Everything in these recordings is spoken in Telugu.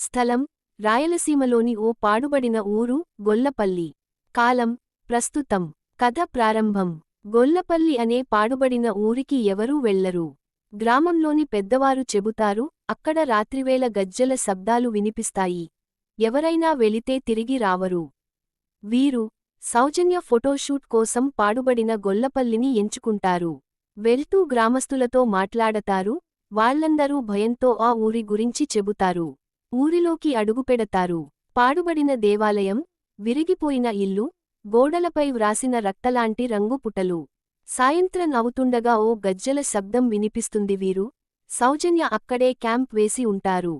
స్థలం రాయలసీమలోని ఓ పాడుబడిన ఊరు గొల్లపల్లి. కాలం ప్రస్తుతం. కథ ప్రారంభం. గొల్లపల్లి అనే పాడుబడిన ఊరికి ఎవరూ వెళ్లరు. గ్రామంలోని పెద్దవారు చెబుతారు, అక్కడ రాత్రివేళ గజ్జెల శబ్దాలు వినిపిస్తాయి. ఎవరైనా వెళితే తిరిగి రావరు. వీరు సౌజన్య ఫోటోషూట్ కోసం పాడుబడిన గొల్లపల్లిని ఎంచుకుంటారు. వెళ్తూ గ్రామస్తులతో మాట్లాడతారు. వాళ్లందరూ భయంతో ఆ ఊరి గురించి చెబుతారు. ఊరిలోకి అడుగుపెడతారు. పాడుబడిన దేవాలయం, విరిగిపోయిన ఇల్లు, గోడలపై వ్రాసిన రక్తలాంటి రంగుపుటలు. సాయంత్రం అవుతుండగా ఓ గజ్జెల శబ్దం వినిపిస్తుంది. వీరు సౌజన్య అక్కడే క్యాంప్ వేసి ఉంటారు.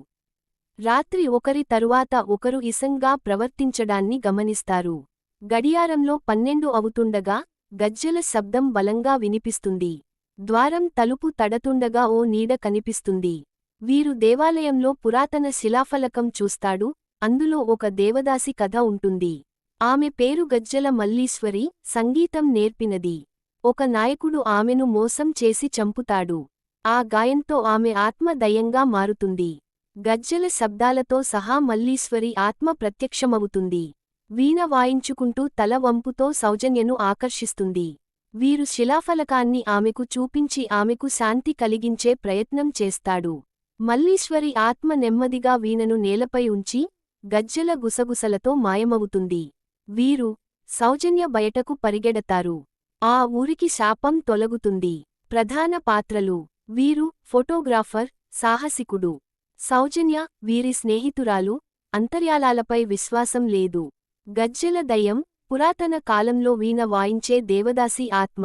రాత్రి ఒకరి తరువాత ఒకరు ఇసంగా ప్రవర్తించడాన్ని గమనిస్తారు. గడియారంలో 12 అవుతుండగా గజ్జెల శబ్దం బలంగా వినిపిస్తుంది. ద్వారం తలుపు తడుతుండగా ఓ నీడ కనిపిస్తుంది. వీరు దేవాలయంలో పురాతన శిలాఫలకం చూస్తాడు. అందులో ఒక దేవదాసి కథ ఉంటుంది. ఆమె పేరు గజ్జెల మల్లీశ్వరి, సంగీతం నేర్పినది. ఒక నాయకుడు ఆమెను మోసం చేసి చంపుతాడు. ఆ గాయంతో ఆమె ఆత్మ దయ్యంగా మారుతుంది. గజ్జెల శబ్దాలతో సహా మల్లీశ్వరి ఆత్మ ప్రత్యక్షమవుతుంది. వీణ వాయించుకుంటూ తల వంపుతో సౌజన్యను ఆకర్షిస్తుంది. వీరు శిలాఫలకాన్ని ఆమెకు చూపించి ఆమెకు శాంతి కలిగించే ప్రయత్నం చేస్తాడు. మల్లీశ్వరి ఆత్మ నెమ్మదిగా వీణను నేలపై ఉంచి గజ్జెల గుసగుసలతో మాయమవుతుంది. వీరు సౌజన్య బయటకు పరిగెడతారు. ఆ ఊరికి శాపం తొలగుతుంది. ప్రధాన పాత్రలు: వీరు ఫోటోగ్రాఫర్, సాహసికుడు. సౌజన్య వీరి స్నేహితురాలు. అంతర్యాలాలపై విశ్వాసం లేదు. గజ్జెల దయ్యం, పురాతన కాలంలో వీణ వాయించే దేవదాసి ఆత్మ.